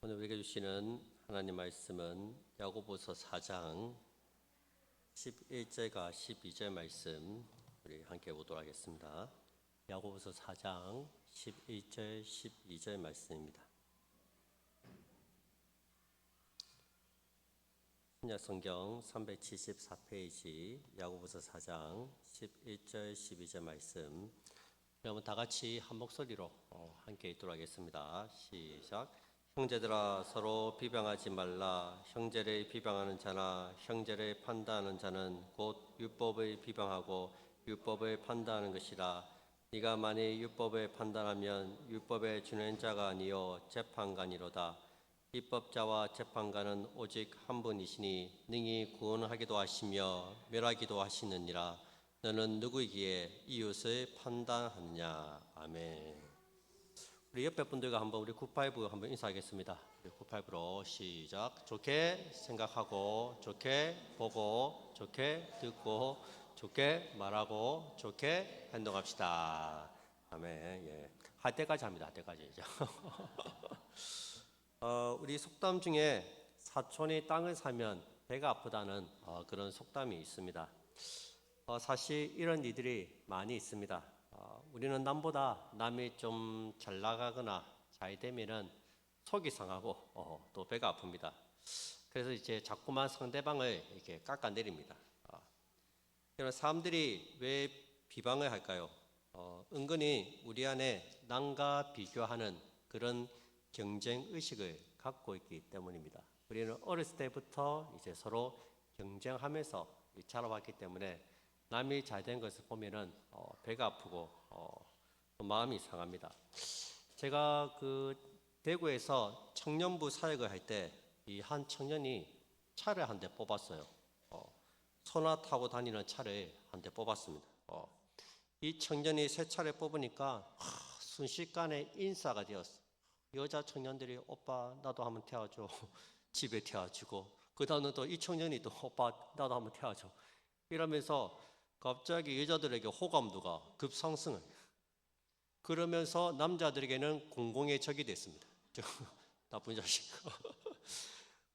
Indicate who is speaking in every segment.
Speaker 1: 오늘 우리에게 주시는 하나님 말씀은 야고보서 4장 11절과 12절 말씀 우리 함께 보도록 하겠습니다. 야고보서 4장 11절 12절 말씀입니다. 신약성경 374페이지 야고보서 4장 11절 12절 말씀 여러분 다 같이 한 목소리로 함께 읽도록 하겠습니다. 시작. 형제들아 서로 비방하지 말라. 형제를 비방하는 자나 형제를 판단하는 자는 곧 율법을 비방하고 율법을 판단하는 것이라. 네가 만일 율법을 판단하면 율법의 주는 자가 아니요 재판관이로다. 입법자와 재판관은 오직 한 분이시니 능히 구원하기도 하시며 멸하기도 하시느니라. 너는 누구이기에 이웃을 판단하느냐. 아멘. 우리 옆에 분들과 한번 우리 985 한번 인사하겠습니다. 우리 985로 시작. 좋게 생각하고 좋게 보고 좋게 듣고 좋게 말하고 좋게 행동합시다. 아멘. 예. 할 때까지 합니다. 할 때까지. 우리 속담 중에 사촌이 땅을 사면 배가 아프다는 그런 속담이 있습니다. 사실 이런 일들이 많이 있습니다. 우리는 남보다 남이 좀 잘 나가거나 잘 되면은 속이 상하고 또 배가 아픕니다. 그래서 이제 자꾸만 상대방을 이렇게 깎아내립니다. 그런 사람들이 왜 비방을 할까요? 은근히 우리 안에 남과 비교하는 그런 경쟁 의식을 갖고 있기 때문입니다. 우리는 어렸을 때부터 이제 서로 경쟁하면서 자라왔기 때문에 남이 잘 된 것을 보면은 배가 아프고 마음이 상합니다. 제가 그 대구에서 청년부 사역을 할 때 이 한 청년이 차를 한 대 뽑았어요. 소나 타고 다니는 차를 한 대 뽑았습니다. 이 청년이 새 차를 뽑으니까 순식간에 인싸가 되었어. 여자 청년들이 오빠 나도 한번 태워줘. 집에 태워주고 그 다음에 또 이 청년이 또 오빠 나도 한번 태워줘. 이러면서 갑자기 여자들에게 호감도가 급상승을. 그러면서 남자들에게는 공공의 적이 됐습니다. 나쁜 자식.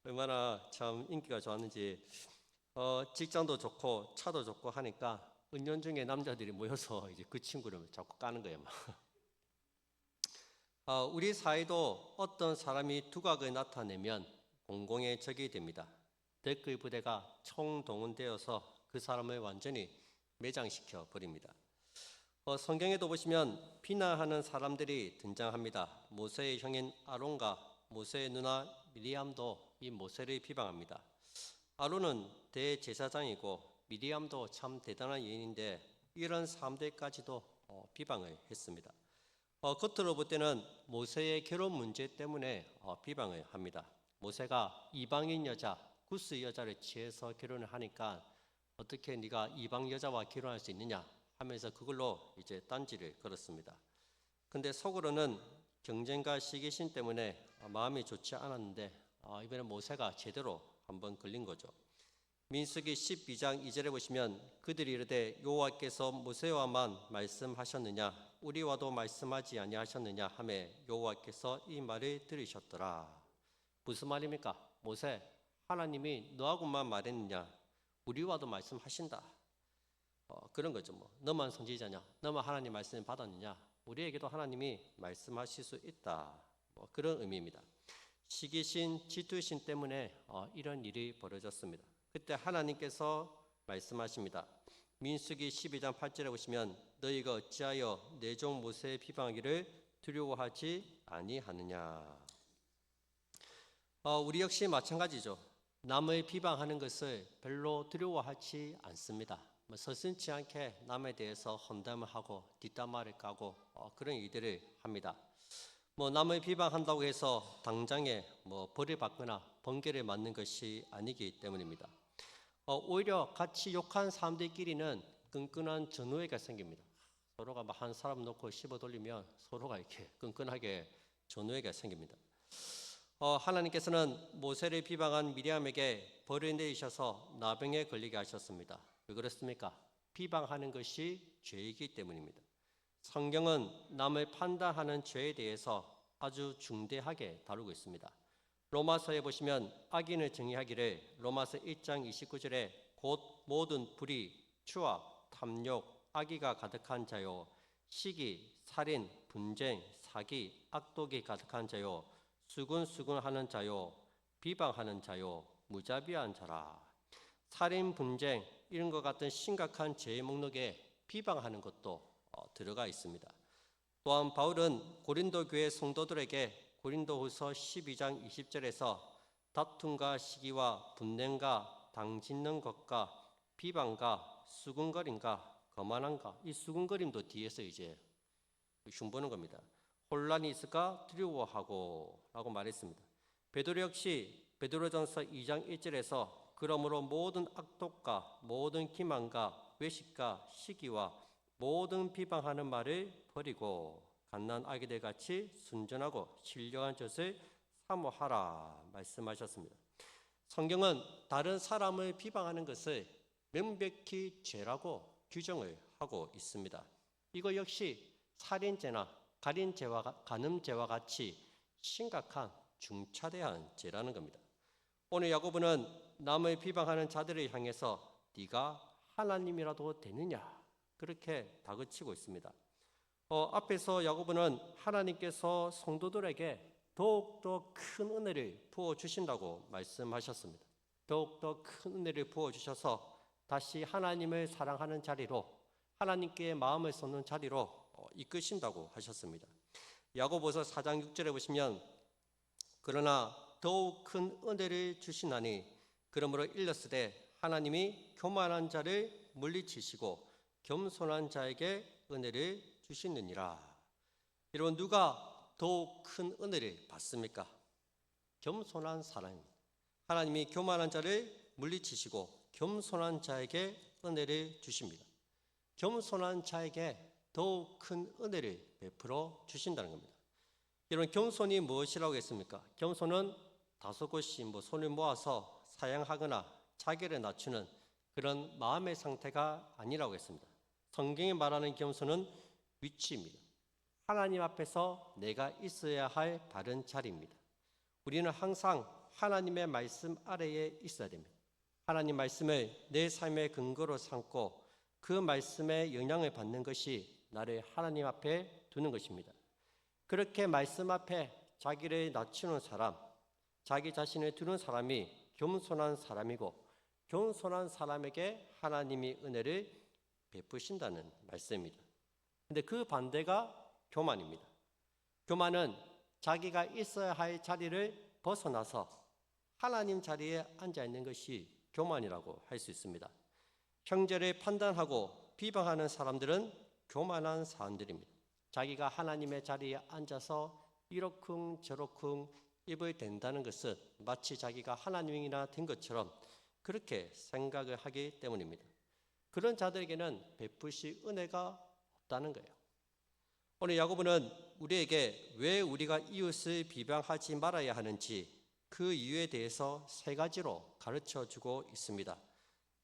Speaker 1: 얼마나 참 인기가 좋았는지. 직장도 좋고 차도 좋고 하니까 은연중에 남자들이 모여서 이제 그 친구를 자꾸 까는 거예요. 우리 사회도 어떤 사람이 두각을 나타내면 공공의 적이 됩니다. 댓글 부대가 총동원되어서 그 사람을 완전히 매장시켜 버립니다. 성경에도 보시면 비난하는 사람들이 등장합니다. 모세의 형인 아론과 모세의 누나 미리암도 이 모세를 비방합니다. 아론은 대제사장이고 미리암도 참 대단한 여인인데 이런 사람들까지도 비방을 했습니다. 겉으로 볼 때는 모세의 결혼 문제 때문에 비방을 합니다. 모세가 이방인 여자 구스 여자를 취해서 결혼을 하니까 어떻게 네가 이방 여자와 결혼할 수 있느냐 하면서 그걸로 이제 딴지를 걸었습니다. 근데 속으로는 경쟁과 시기심 때문에 마음이 좋지 않았는데 이번에 모세가 제대로 한번 걸린 거죠. 민수기 12장 2절에 보시면 그들이 이르되 여호와께서 모세와만 말씀하셨느냐 우리와도 말씀하지 아니하셨느냐 하매 여호와께서 이 말을 들으셨더라. 무슨 말입니까? 모세, 하나님이 너하고만 말했느냐 우리와도 말씀하신다. 그런 거죠. 너만 선지자냐 너만 하나님 말씀 받았느냐 우리에게도 하나님이 말씀하실 수 있다. 그런 의미입니다. 시기심, 질투심 때문에 이런 일이 벌어졌습니다. 그때 하나님께서 말씀하십니다. 민수기 12장 8절에 보시면 너희가 어찌하여 내 종 모세의 비방하기를 두려워하지 아니하느냐. 우리 역시 마찬가지죠. 남을 비방하는 것을 별로 두려워하지 않습니다. 서슴지 않게 남에 대해서 헌담을 하고 뒷담화를 까고 그런 일들을 합니다. 남을 비방한다고 해서 당장에 벌을 받거나 번개를 맞는 것이 아니기 때문입니다. 오히려 같이 욕한 사람들끼리는 끈끈한 전우애가 생깁니다. 서로가 한 사람 놓고 씹어 돌리면 서로가 이렇게 끈끈하게 전우애가 생깁니다. 하나님께서는 모세를 비방한 미리암에게 벌을 내리셔서 나병에 걸리게 하셨습니다. 왜 그렇습니까? 비방하는 것이 죄이기 때문입니다. 성경은 남을 판단하는 죄에 대해서 아주 중대하게 다루고 있습니다. 로마서에 보시면 악인을 정의하기를 로마서 1장 29절에 곧 모든 불의, 추악, 탐욕, 악의가 가득한 자요, 시기, 살인, 분쟁, 사기, 악독이 가득한 자요, 수군수군하는 자요, 비방하는 자요, 무자비한 자라. 살인, 분쟁 이런 것 같은 심각한 죄의 목록에 비방하는 것도 들어가 있습니다. 또한 바울은 고린도 교회 성도들에게 고린도후서 12장 20절에서 다툼과 시기와 분냄과 당짓는 것과 비방과 수군거림과 거만함과, 이 수군거림도 뒤에서 이제 흉보는 겁니다. 혼란이 있을까 두려워하고 라고 말했습니다. 베드로 역시 베드로전서 2장 1절에서 그러므로 모든 악독과 모든 기만과 외식과 시기와 모든 비방하는 말을 버리고 갓난 아기들 같이 순전하고 신령한 젖을 사모하라 말씀하셨습니다. 성경은 다른 사람을 비방하는 것을 명백히 죄라고 규정을 하고 있습니다. 이거 역시 살인죄나 간음죄와 같이 심각한 중차대한 죄라는 겁니다. 오늘 야고보는 남을 비방하는 자들을 향해서 네가 하나님이라도 되느냐 그렇게 다그치고 있습니다. 앞에서 야고보는 하나님께서 성도들에게 더욱더 큰 은혜를 부어주신다고 말씀하셨습니다. 더욱더 큰 은혜를 부어주셔서 다시 하나님을 사랑하는 자리로, 하나님께 마음을 쏟는 자리로 이끄신다고 하셨습니다. 야고보서 4장 6절에 보시면 그러나 더욱 큰 은혜를 주시나니 그러므로 일렀으되 하나님이 교만한 자를 물리치시고 겸손한 자에게 은혜를 주시느니라. 여러분, 누가 더욱 큰 은혜를 받습니까? 겸손한 사람입니다. 하나님이 교만한 자를 물리치시고 겸손한 자에게 은혜를 주십니다. 겸손한 자에게 더욱 큰 은혜를 베풀어 주신다는 겁니다. 여러분, 겸손이 무엇이라고 했습니까? 겸손은 다소곳이 손을 모아서 사양하거나 자기를 낮추는 그런 마음의 상태가 아니라고 했습니다. 성경이 말하는 겸손은 위치입니다. 하나님 앞에서 내가 있어야 할 바른 자리입니다. 우리는 항상 하나님의 말씀 아래에 있어야 됩니다. 하나님 말씀을 내 삶의 근거로 삼고 그 말씀의 영향을 받는 것이 나를 하나님 앞에 두는 것입니다. 그렇게 말씀 앞에 자기를 낮추는 사람, 자기 자신을 두는 사람이 겸손한 사람이고, 겸손한 사람에게 하나님이 은혜를 베푸신다는 말씀입니다. 근데 그 반대가 교만입니다. 교만은 자기가 있어야 할 자리를 벗어나서 하나님 자리에 앉아 있는 것이 교만이라고 할 수 있습니다. 형제를 판단하고 비방하는 사람들은 교만한 사람들입니다. 자기가 하나님의 자리에 앉아서 이러쿵 저러쿵 입을 댄다는 것은 마치 자기가 하나님이나 된 것처럼 그렇게 생각을 하기 때문입니다. 그런 자들에게는 베푸실 은혜가 없다는 거예요. 오늘 야고보는 우리에게 왜 우리가 이웃을 비방하지 말아야 하는지 그 이유에 대해서 세 가지로 가르쳐주고 있습니다.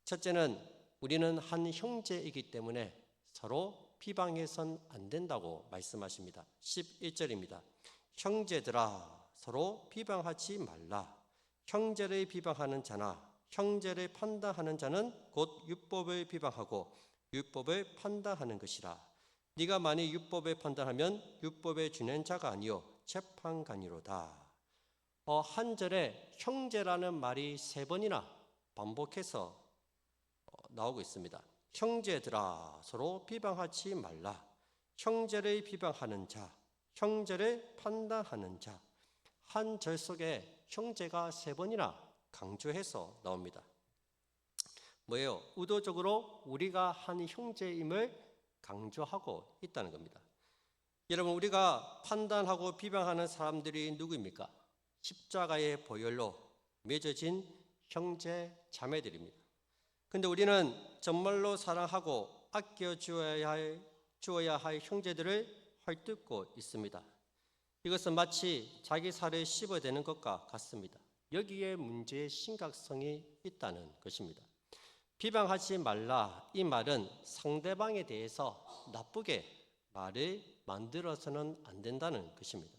Speaker 1: 첫째는 우리는 한 형제이기 때문에 서로 비방해선 안 된다고 말씀하십니다. 11절입니다. 형제들아 서로 비방하지 말라. 형제를 비방하는 자나 형제를 판단하는 자는 곧 율법을 비방하고 율법을 판단하는 것이라. 네가 만일 율법을 판단하면 율법의 주는 자가 아니요 재판관이로다. 한 절에 형제라는 말이 3번이나 반복해서 나오고 있습니다. 형제들아 서로 비방하지 말라. 형제를 비방하는 자, 형제를 판단하는 자. 한 절 속에 형제가 3번이나 강조해서 나옵니다. 뭐예요? 의도적으로 우리가 한 형제임을 강조하고 있다는 겁니다. 여러분, 우리가 판단하고 비방하는 사람들이 누구입니까? 십자가의 보혈로 맺어진 형제 자매들입니다. 근데 우리는 정말로 사랑하고 아껴 주어야 할 형제들을 헐뜯고 있습니다. 이것은 마치 자기 살을 씹어대는 것과 같습니다. 여기에 문제의 심각성이 있다는 것입니다. 비방하지 말라, 이 말은 상대방에 대해서 나쁘게 말을 만들어서는 안 된다는 것입니다.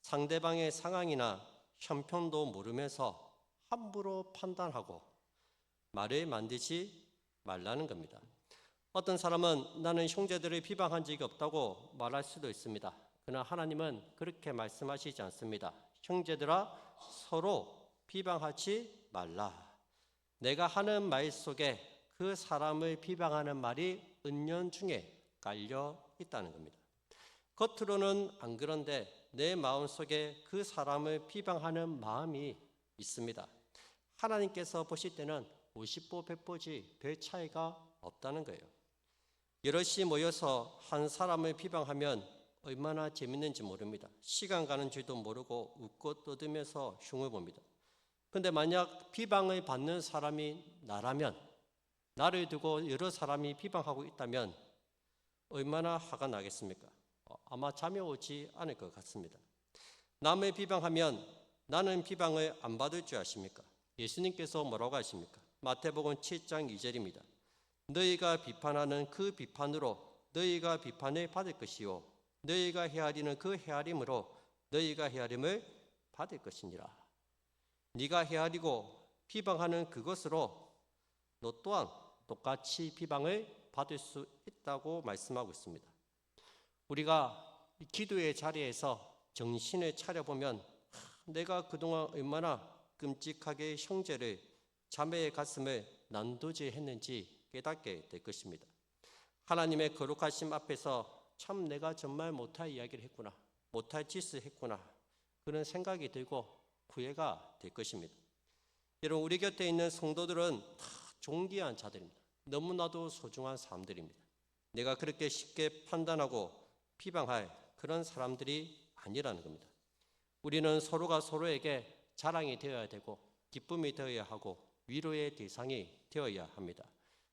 Speaker 1: 상대방의 상황이나 형편도 모르면서 함부로 판단하고 말을 만들지 말라는 겁니다. 어떤 사람은 나는 형제들을 비방한 적이 없다고 말할 수도 있습니다. 그러나 하나님은 그렇게 말씀하시지 않습니다. 형제들아, 서로 비방하지 말라. 내가 하는 말 속에 그 사람을 비방하는 말이 은연중에 깔려 있다는 겁니다. 겉으로는 안 그런데 내 마음속에 그 사람을 비방하는 마음이 있습니다. 하나님께서 보실 때는 50보 100보지 별 차이가 없다는 거예요. 여럿이 모여서 한 사람을 비방하면 얼마나 재밌는지 모릅니다. 시간 가는 줄도 모르고 웃고 떠들면서 흉을 봅니다. 그런데 만약 비방을 받는 사람이 나라면, 나를 두고 여러 사람이 비방하고 있다면 얼마나 화가 나겠습니까? 아마 잠이 오지 않을 것 같습니다. 남을 비방하면 나는 비방을 안 받을 줄 아십니까? 예수님께서 뭐라고 하십니까? 마태복음 7장 2절입니다. 너희가 비판하는 그 비판으로 너희가 비판을 받을 것이요 너희가 헤아리는 그 헤아림으로 너희가 헤아림을 받을 것이니라. 네가 헤아리고 비방하는 그것으로 너 또한 똑같이 비방을 받을 수 있다고 말씀하고 있습니다. 우리가 기도의 자리에서 정신을 차려보면 내가 그동안 얼마나 끔찍하게 형제를, 자매의 가슴을 난도질했는지 깨닫게 될 것입니다. 하나님의 거룩하심 앞에서 참 내가 정말 못할 이야기를 했구나, 못할 짓을 했구나, 그런 생각이 들고 후회가 될 것입니다. 여러분, 우리 곁에 있는 성도들은 다 존귀한 자들입니다. 너무나도 소중한 사람들입니다. 내가 그렇게 쉽게 판단하고 비방할 그런 사람들이 아니라는 겁니다. 우리는 서로가 서로에게 자랑이 되어야 되고 기쁨이 되어야 하고 위로의 대상이 되어야 합니다.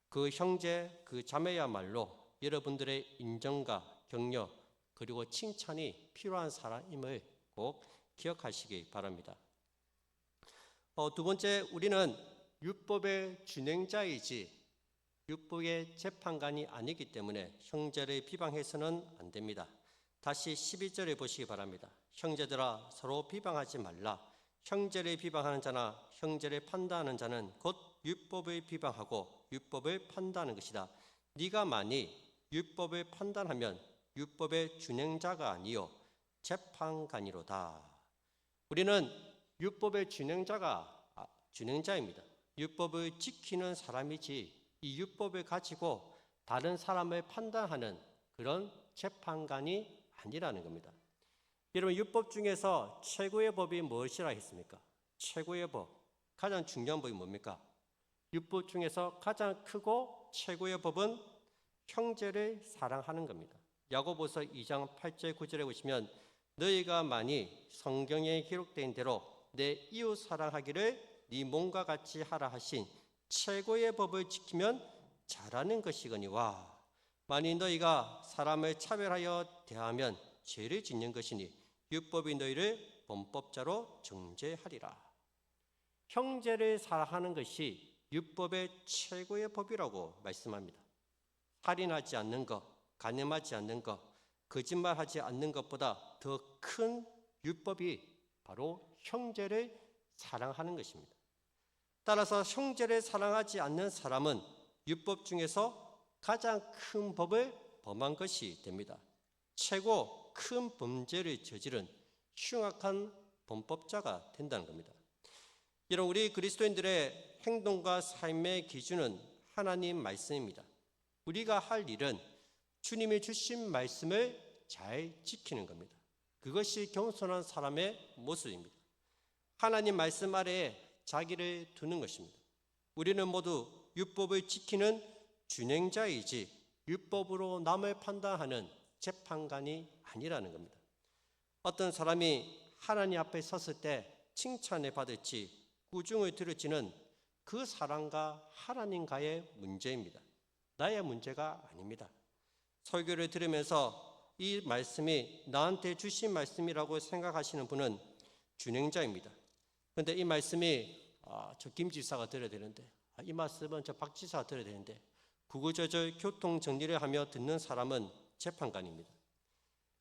Speaker 1: 그 형제, 그 자매야말로 여러분들의 인정과 격려 그리고 칭찬이 필요한 사람임을 꼭 기억하시기 바랍니다. 두 번째, 우리는 율법의 준행자이지 율법의 재판관이 아니기 때문에 형제를 비방해서는 안 됩니다. 다시 12절을 보시기 바랍니다. 형제들아, 서로 비방하지 말라. 형제를 비방하는 자나 형제를 판단하는 자는 곧 율법을 비방하고 율법을 판단하는 것이다. 네가 만일 율법을 판단하면 율법의 준행자가 아니요 재판관이로다. 우리는 율법의 준행자입니다. 율법을 지키는 사람이지 이 율법을 가지고 다른 사람을 판단하는 그런 재판관이 아니라는 겁니다. 여러분, 율법 중에서 최고의 법이 무엇이라 했습니까? 최고의 법, 가장 중요한 법이 뭡니까? 율법 중에서 가장 크고 최고의 법은 형제를 사랑하는 겁니다. 야고보서 2장 8절 9절에 보시면 너희가 만일 성경에 기록된 대로 내 이웃 사랑하기를 네 몸과 같이 하라 하신 최고의 법을 지키면 잘하는 것이거니와 만일 너희가 사람을 차별하여 대하면 죄를 짓는 것이니 율법이 너희를 범법자로 정죄하리라. 형제를 사랑하는 것이 율법의 최고의 법이라고 말씀합니다. 살인하지 않는 것, 간음하지 않는 것, 거짓말하지 않는 것보다 더 큰 율법이 바로 형제를 사랑하는 것입니다. 따라서 형제를 사랑하지 않는 사람은 율법 중에서 가장 큰 법을 범한 것이 됩니다. 최고 큰 범죄를 저지른 흉악한 범법자가 된다는 겁니다. 여러분, 우리 그리스도인들의 행동과 삶의 기준은 하나님 말씀입니다. 우리가 할 일은 주님이 주신 말씀을 잘 지키는 겁니다. 그것이 겸손한 사람의 모습입니다. 하나님 말씀 아래에 자기를 두는 것입니다. 우리는 모두 율법을 지키는 준행자이지 율법으로 남을 판단하는 재판관이 아니라는 겁니다. 어떤 사람이 하나님 앞에 섰을 때 칭찬을 받을지 꾸중을 들을지는 그 사람과 하나님과의 문제입니다. 나의 문제가 아닙니다. 설교를 들으면서 이 말씀이 나한테 주신 말씀이라고 생각하시는 분은 준행자입니다. 그런데 이 말씀이 저 김 지사가 들어야 되는데, 이 말씀은 저 박 지사가 들어야 되는데, 구구절절 교통 정리를 하며 듣는 사람은 재판관입니다.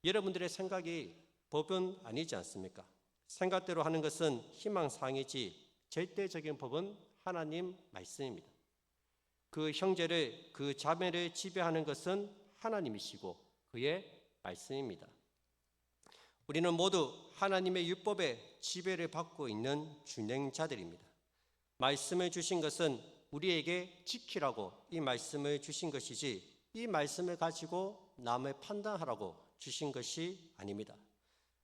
Speaker 1: 여러분들의 생각이 법은 아니지 않습니까? 생각대로 하는 것은 희망사항이지 절대적인 법은 하나님 말씀입니다. 그 형제를, 그 자매를 지배하는 것은 하나님이시고 그의 말씀입니다. 우리는 모두 하나님의 율법의 지배를 받고 있는 준행자들입니다. 말씀을 주신 것은 우리에게 지키라고 이 말씀을 주신 것이지 이 말씀을 가지고 남을 판단하라고 주신 것이 아닙니다.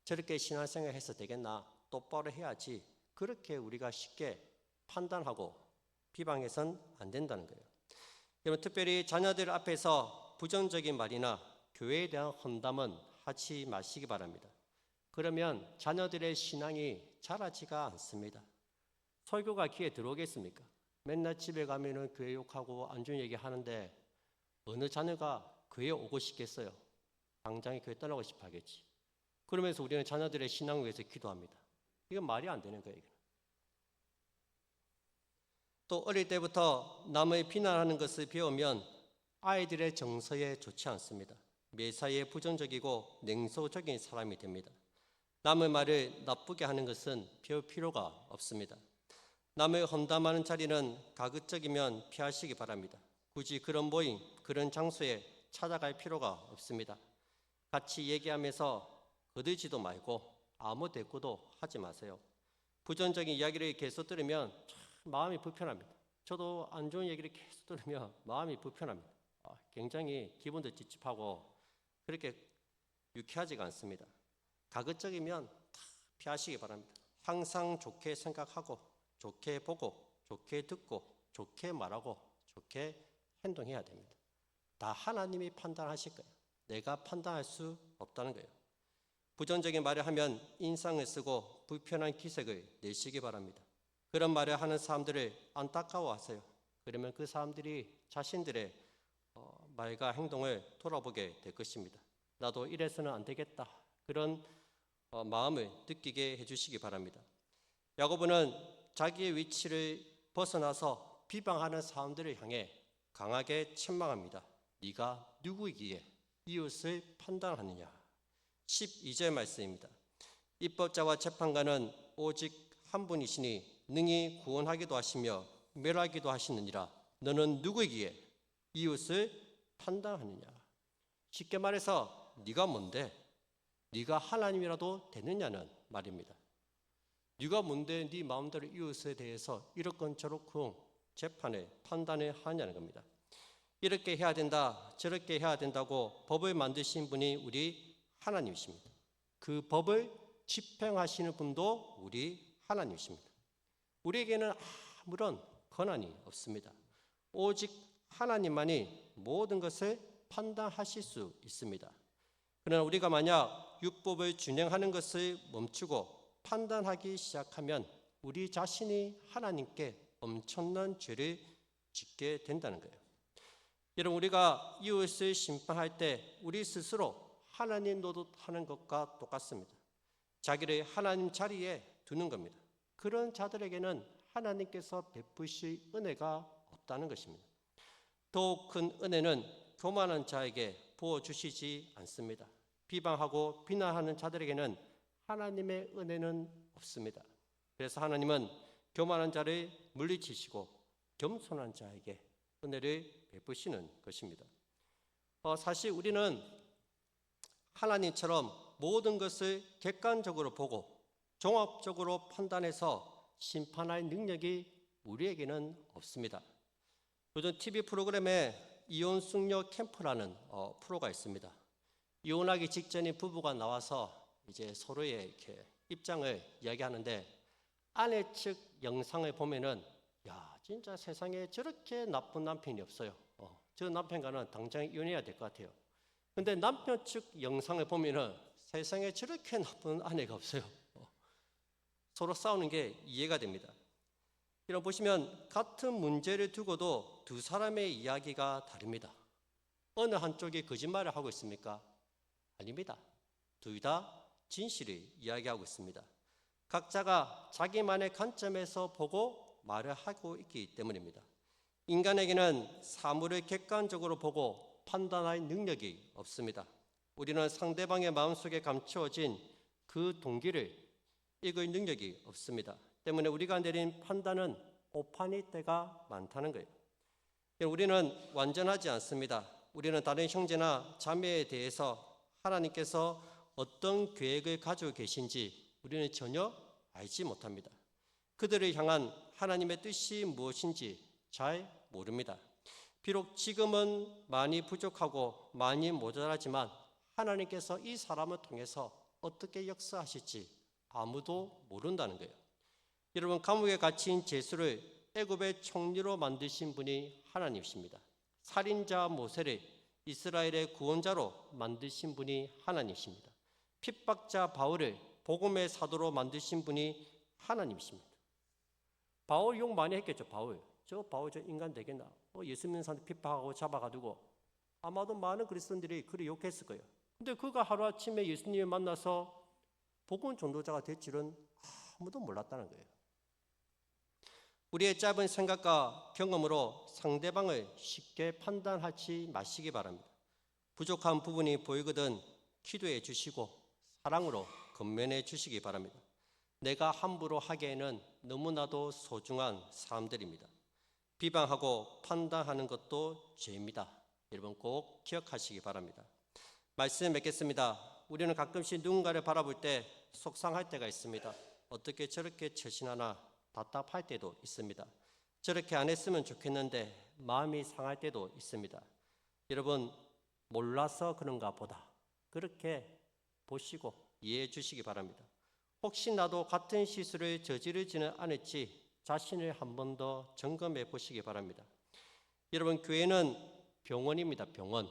Speaker 1: 저렇게 신앙생활 해서 되겠나? 똑바로 해야지. 그렇게 우리가 쉽게 판단하고 비방해서는 안 된다는 거예요. 여러분, 특별히 자녀들 앞에서 부정적인 말이나 교회에 대한 험담은 하지 마시기 바랍니다. 그러면 자녀들의 신앙이 자라지가 않습니다. 설교가 귀에 들어오겠습니까? 맨날 집에 가면은 교회 욕하고 안 좋은 얘기 하는데 어느 자녀가 교회에 오고 싶겠어요? 당장에 교회 떠나고 싶어 하겠지. 그러면서 우리는 자녀들의 신앙을 위해서 기도합니다. 이건 말이 안 되는 거예요. 또 어릴 때부터 남을 비난하는 것을 배우면 아이들의 정서에 좋지 않습니다. 매사에 부정적이고 냉소적인 사람이 됩니다. 남의 말을 나쁘게 하는 것은 배울 필요가 없습니다. 남을 험담하는 자리는 가급적이면 피하시기 바랍니다. 굳이 그런 모임, 그런 장소에 찾아갈 필요가 없습니다. 같이 얘기하면서 거들지도 말고 아무 대꾸도 하지 마세요. 부정적인 이야기를 계속 들으면 참 마음이 불편합니다. 저도 안 좋은 얘기를 계속 들으면 마음이 불편합니다. 굉장히 기분도 찝찝하고 그렇게 유쾌하지가 않습니다. 가급적이면 다 피하시기 바랍니다. 항상 좋게 생각하고 좋게 보고 좋게 듣고 좋게 말하고 좋게 행동해야 됩니다. 다 하나님이 판단하실 거예요. 내가 판단할 수 없다는 거예요. 부정적인 말을 하면 인상을 쓰고 불편한 기색을 내시기 바랍니다. 그런 말을 하는 사람들을 안타까워하세요. 그러면 그 사람들이 자신들의 말과 행동을 돌아보게 될 것입니다. 나도 이래서는 안 되겠다. 그런 마음을 느끼게 해주시기 바랍니다. 야고보는 자기의 위치를 벗어나서 비방하는 사람들을 향해 강하게 책망합니다. 네가 누구이기에 이웃을 판단하느냐. 12절 말씀입니다. 입법자와 재판관은 오직 한 분이시니 능히 구원하기도 하시며 멸하기도 하시느니라. 너는 누구이기에 이웃을 판단하느냐. 쉽게 말해서 네가 뭔데? 네가 하나님이라도 되느냐는 말입니다. 네가 뭔데 네 마음대로 이웃에 대해서 이렇건 저렇건 재판에 판단을 하냐는 겁니다. 이렇게 해야 된다, 저렇게 해야 된다고 법을 만드신 분이 우리 하나님이십니다. 그 법을 집행하시는 분도 우리 하나님이십니다. 우리에게는 아무런 권한이 없습니다. 오직 하나님만이 모든 것을 판단하실 수 있습니다. 그러나 우리가 만약 율법을 준행하는 것을 멈추고 판단하기 시작하면 우리 자신이 하나님께 엄청난 죄를 짓게 된다는 거예요. 여러분, 우리가 이웃을 심판할 때 우리 스스로 하나님 노릇하는 것과 똑같습니다. 자기를 하나님 자리에 두는 겁니다. 그런 자들에게는 하나님께서 베푸실 은혜가 없다는 것입니다. 더욱 큰 은혜는 교만한 자에게 부어주시지 않습니다. 비방하고 비난하는 자들에게는 하나님의 은혜는 없습니다. 그래서 하나님은 교만한 자를 물리치시고 겸손한 자에게 은혜를 베푸시는 것입니다. 사실 우리는 하나님처럼 모든 것을 객관적으로 보고 종합적으로 판단해서 심판할 능력이 우리에게는 없습니다. 요즘 TV 프로그램에 이혼 숙녀 캠프라는 프로가 있습니다. 이혼하기 직전인 부부가 나와서 이제 서로의 이렇게 입장을 이야기하는데 아내 측 영상을 보면은 야, 진짜 세상에 저렇게 나쁜 남편이 없어요. 저 남편과는 당장 이혼해야 될 것 같아요. 근데 남편 측 영상을 보면은 세상에 저렇게 나쁜 아내가 없어요. 서로 싸우는 게 이해가 됩니다. 이런 보시면 같은 문제를 두고도 두 사람의 이야기가 다릅니다. 어느 한쪽이 거짓말을 하고 있습니까? 아닙니다. 둘 다 진실을 이야기하고 있습니다. 각자가 자기만의 관점에서 보고 말을 하고 있기 때문입니다. 인간에게는 사물을 객관적으로 보고 판단할 능력이 없습니다. 우리는 상대방의 마음속에 감추어진 그 동기를 이걸 능력이 없습니다. 때문에 우리가 내린 판단은 오판일 때가 많다는 거예요. 우리는 완전하지 않습니다. 우리는 다른 형제나 자매에 대해서 하나님께서 어떤 계획을 가지고 계신지 우리는 전혀 알지 못합니다. 그들을 향한 하나님의 뜻이 무엇인지 잘 모릅니다. 비록 지금은 많이 부족하고 많이 모자라지만 하나님께서 이 사람을 통해서 어떻게 역사하실지 아무도 모른다는 거예요. 여러분, 감옥에 갇힌 제수를 애굽의 총리로 만드신 분이 하나님이십니다. 살인자 모세를 이스라엘의 구원자로 만드신 분이 하나님이십니다. 핍박자 바울을 복음의 사도로 만드신 분이 하나님이십니다. 바울 욕 많이 했겠죠. 바울 저 인간 되겠나? 예수 믿는 사람들 핍박하고 잡아가지고 아마도 많은 그리스도인들이 그를 욕했을 거예요. 근데 그가 하루아침에 예수님을 만나서 복음 전도자가 될 줄은 아무도 몰랐다는 거예요. 우리의 짧은 생각과 경험으로 상대방을 쉽게 판단하지 마시기 바랍니다. 부족한 부분이 보이거든 기도해 주시고 사랑으로 건면해 주시기 바랍니다. 내가 함부로 하기에는 너무나도 소중한 사람들입니다. 비방하고 판단하는 것도 죄입니다. 여러분 꼭 기억하시기 바랍니다. 말씀 맺겠습니다. 우리는 가끔씩 누군가를 바라볼 때 속상할 때가 있습니다. 어떻게 저렇게 처신하나 답답할 때도 있습니다. 저렇게 안 했으면 좋겠는데 마음이 상할 때도 있습니다. 여러분, 몰라서 그런가 보다 그렇게 보시고 이해해 주시기 바랍니다. 혹시 나도 같은 실수를 저지르지는 않을지 자신을 한 번 더 점검해 보시기 바랍니다. 여러분, 교회는 병원입니다. 병원.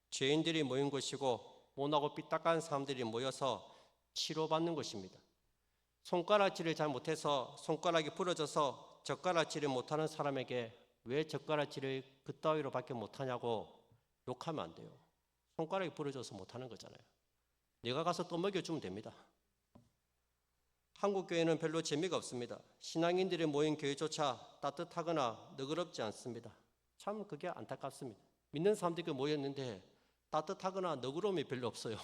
Speaker 1: 죄인들이 모인 곳이고 모나고 삐딱한 사람들이 모여서 치료받는 곳입니다. 손가락질을 잘 못해서 손가락이 부러져서 젓가락질을 못하는 사람에게 왜 젓가락질을 그따위로 밖에 못하냐고 욕하면 안 돼요. 손가락이 부러져서 못하는 거잖아요. 내가 가서 또 먹여주면 됩니다. 한국 교회는 별로 재미가 없습니다. 신앙인들이 모인 교회조차 따뜻하거나 너그럽지 않습니다. 참 그게 안타깝습니다. 믿는 사람들이 모였는데 따뜻하거나 너그러움이 별로 없어요.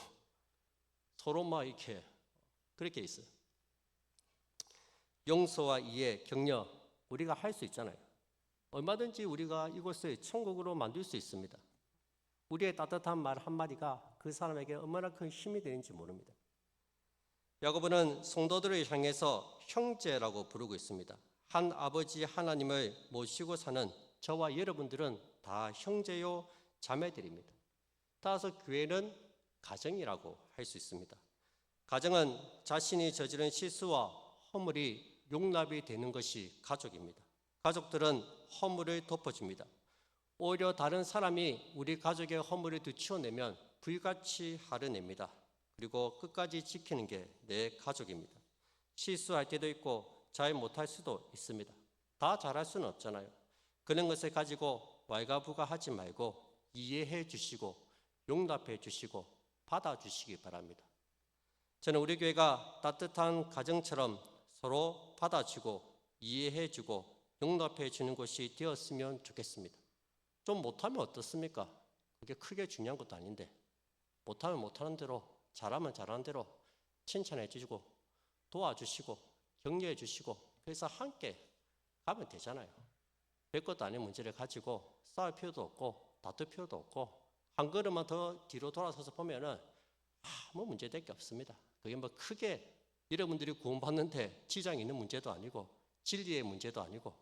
Speaker 1: 서로 막 이렇게 그렇게 있어요. 용서와 이해, 격려 우리가 할 수 있잖아요. 얼마든지 우리가 이곳을 천국으로 만들 수 있습니다. 우리의 따뜻한 말 한마디가 그 사람에게 얼마나 큰 힘이 되는지 모릅니다. 야고보는 성도들을 향해서 형제라고 부르고 있습니다. 한 아버지 하나님을 모시고 사는 저와 여러분들은 다 형제요 자매들입니다. 따라서 교회는 가정이라고 할 수 있습니다. 가정은 자신이 저지른 실수와 허물이 용납이 되는 것이 가족입니다. 가족들은 허물을 덮어줍니다. 오히려 다른 사람이 우리 가족의 허물을 뒤치워내면 불같이 화를 그리고 끝까지 지키는 게 내 가족입니다. 실수할 때도 있고 잘 못할 수도 있습니다. 다 잘할 수는 없잖아요. 그런 것을 가지고 왈가부가하지 말고 이해해 주시고 용납해 주시고 받아주시기 바랍니다. 저는 우리 교회가 따뜻한 가정처럼 서로 받아주고 이해해주고 용납해주는 곳이 되었으면 좋겠습니다. 좀 못하면 어떻습니까? 그게 크게 중요한 것도 아닌데 못하면 못하는 대로 잘하면 잘하는 대로 칭찬해 주시고 도와주시고 격려해 주시고 그래서 함께 가면 되잖아요. 별것도 아닌 문제를 가지고 싸울 필요도 없고 다툴 필요도 없고 한 걸음만 더 뒤로 돌아서서 보면은 아무 문제될 게 없습니다. 그게 뭐 크게 여러분들이 구원받는데 지장이 있는 문제도 아니고 진리의 문제도 아니고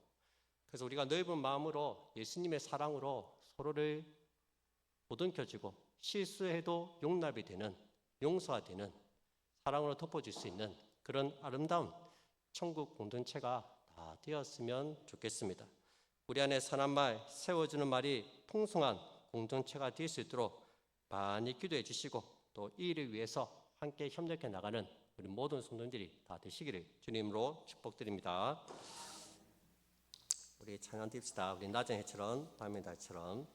Speaker 1: 그래서 우리가 넓은 마음으로 예수님의 사랑으로 서로를 보듬켜주고 실수해도 용납이 되는 용서가 되는 사랑으로 덮어줄 수 있는 그런 아름다운 천국 공동체가 다 되었으면 좋겠습니다. 우리 안에 선한 말 세워주는 말이 풍성한 공동체가 될 수 있도록 많이 기도해 주시고 또 이 일을 위해서 함께 협력해 나가는 우리 모든 성도들이 다 되시기를 주님으로 축복드립니다. 우리 찬양 드립시다. 우리 낮은 해처럼 밤의 달처럼